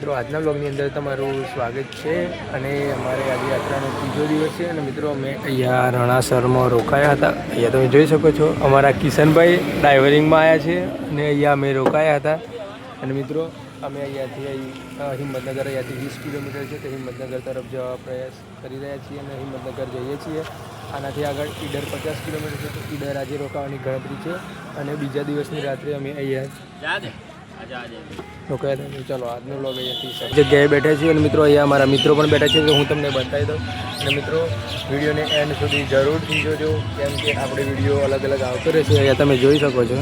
મિત્રો આજના બ્લોગની અંદર તમારું સ્વાગત છે અને અમારે આજે યાત્રાનો ત્રીજો દિવસ છે અને મિત્રો અમે અહીંયા રણાસરમાં રોકાયા હતા। અહીંયા તમે જોઈ શકો છો અમારા કિશનભાઈ ડ્રાઇવરિંગમાં આવ્યા છે અને અહીંયા અમે રોકાયા હતા અને મિત્રો અમે અહીંયાથી હિંમતનગર અહીંયાથી 20 કિલોમીટર છે તો હિંમતનગર તરફ જવા પ્રયાસ કરી રહ્યા છીએ અને હિંમતનગર જઈએ છીએ। આનાથી આગળ ઈડર 50 કિલોમીટર છે તો ઈડર આજે રોકાવાની ગણતરી છે અને બીજા દિવસની રાત્રે અમે અહીંયા રોકાયા। ચાલો આજનો વ્લોગ અહીંયાથી જગ્યાએ બેઠા છીએ અને મિત્રો અહીંયા અમારા મિત્રો પણ બેઠા છે તો હું તમને બતાવી દઉં અને મિત્રો વિડીયોને એન્ડ સુધી જરૂરથી જોજો કેમ કે આપણે વિડીયો અલગ અલગ આવતો રહેશે। અહીંયા તમે જોઈ શકો છો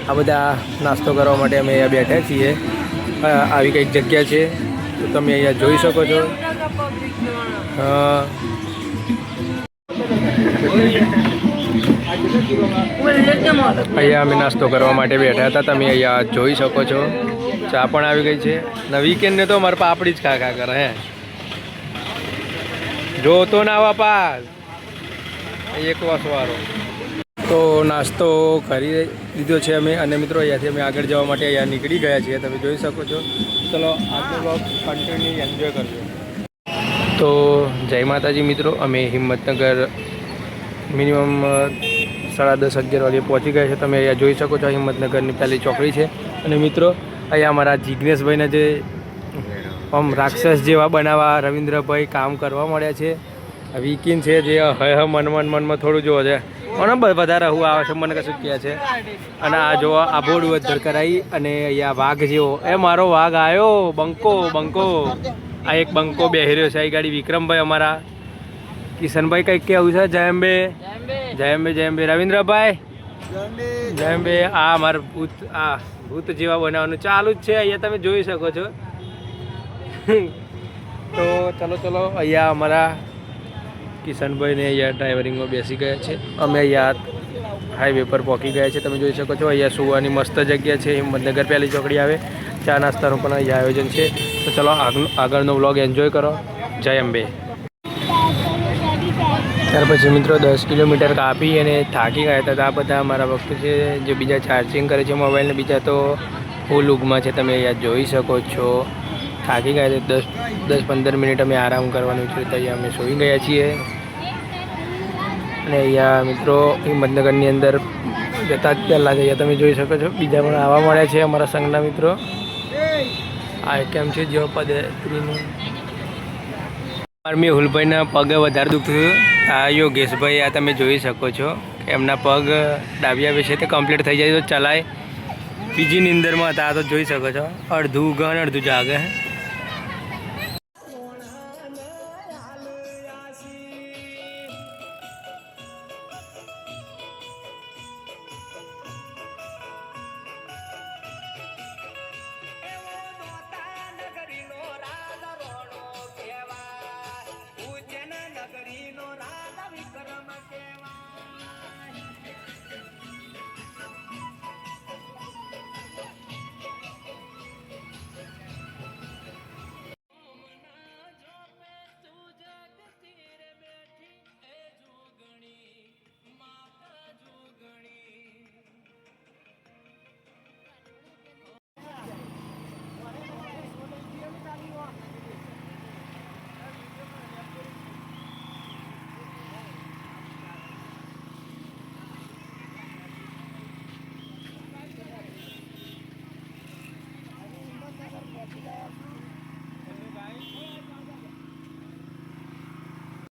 આ બધા નાસ્તો કરવા માટે અમે અહીંયા બેઠા છીએ। આવી કંઈક જગ્યા છે તો તમે અહીંયા જોઈ શકો છો। અહીંયા અમે નાસ્તો કરવા માટે બેઠા હતા તમે અહીંયા જોઈ શકો છો। ચા પણ આવી ગઈ છે ને વીકેન્ડને તો અમારે પાપડી જ ખા કરે હે જોતો ના બાપા એક વાસવાળો તો નાસ્તો કરી લીધો છે અમે અને મિત્રો અહીંયાથી અમે આગળ જવા માટે અહીંયા નીકળી ગયા છીએ તમે જોઈ શકો છો। ચલો આજનો બ્લોગ કન્ટિન્યુ એન્જોય કરજો। તો જય માતાજી મિત્રો અમે હિંમતનગર મિનિમમ 10:30-11 વાગે પહોંચી ગયા છે તમે અહીંયા જોઈ શકો છો। હિંમતનગરની પહેલી ચોકડી છે અને મિત્રો અહીંયા અમારા જિજ્ઞેશભાઈને જે આમ રાક્ષસ જેવા બનાવવા રવિન્દ્રભાઈ કામ કરવા મળ્યા છે। વીકેન્ડ છે જે મનમાં થોડું જોવો છે મને વધારે હું આવે છે મને કશું કહે છે અને આ જો આ બોર્ડ વધર કરાવી અને અહીંયા વાઘ જેવો એ મારો વાઘ આવ્યો બંકો આ એક બંકો બેહી રહ્યો છે। આ ગાડી વિક્રમભાઈ અમારા કિશનભાઈ કંઈક કેવું છે જયંબે રવિન્દ્રભાઈ જયંબે આ અમારું ભૂત જેવા બનાવવાનું ચાલુ જ છે અહીંયા તમે જોઈ શકો છો। તો ચલો અહીંયા અમારા કિશનભાઈને અહીંયા ડ્રાઇવરિંગમાં બેસી ગયા છે અમે અહીંયા હાઈવે પર પહોંચી ગયા છે તમે જોઈ શકો છો। અહીંયા સુવાની મસ્ત જગ્યા છે હિંમતનગર પહેલી ચોકડી આવે ચા નાસ્તાનું પણ અહીંયા આયોજન છે તો ચલો આગળનો વ્લોગ એન્જોય કરો। જય અંબે। ત્યાર પછી મિત્રો 10 કિલોમીટર કાપી અને થાકી ગયા હતા આ બધા અમારા ભક્તો છે જે બીજા ચાર્જિંગ કરે છે મોબાઈલને બીજા તો ફૂલ ઊંઘમાં છે તમે અહીંયા જોઈ શકો છો। થાકી ગયા છે 10-15 મિનિટ અમે આરામ કરવાનું છે તો અહીંયા અમે સૂઈ ગયા છીએ અને અહીંયા મિત્રો હિંમતનગરની અંદર જતા જ પહેલાં અહીંયા તમે જોઈ શકો છો બીજા પણ આવવા મળ્યા છે અમારા સંઘના મિત્રો। આ કેમ છે જો પદયાત્રીનું મેં હુલભાઈના પગ વધારે દુખતું આ યોગેશભાઈ આ તમે જોઈ શકો છો એમના પગ ડાબી આવે છે તે કમ્પ્લીટ થઈ જાય તો ચલાય બીજી નિંદરમાં હતા આ તો જોઈ શકો છો અડધું ઊંઘે અને અડધું જાગે।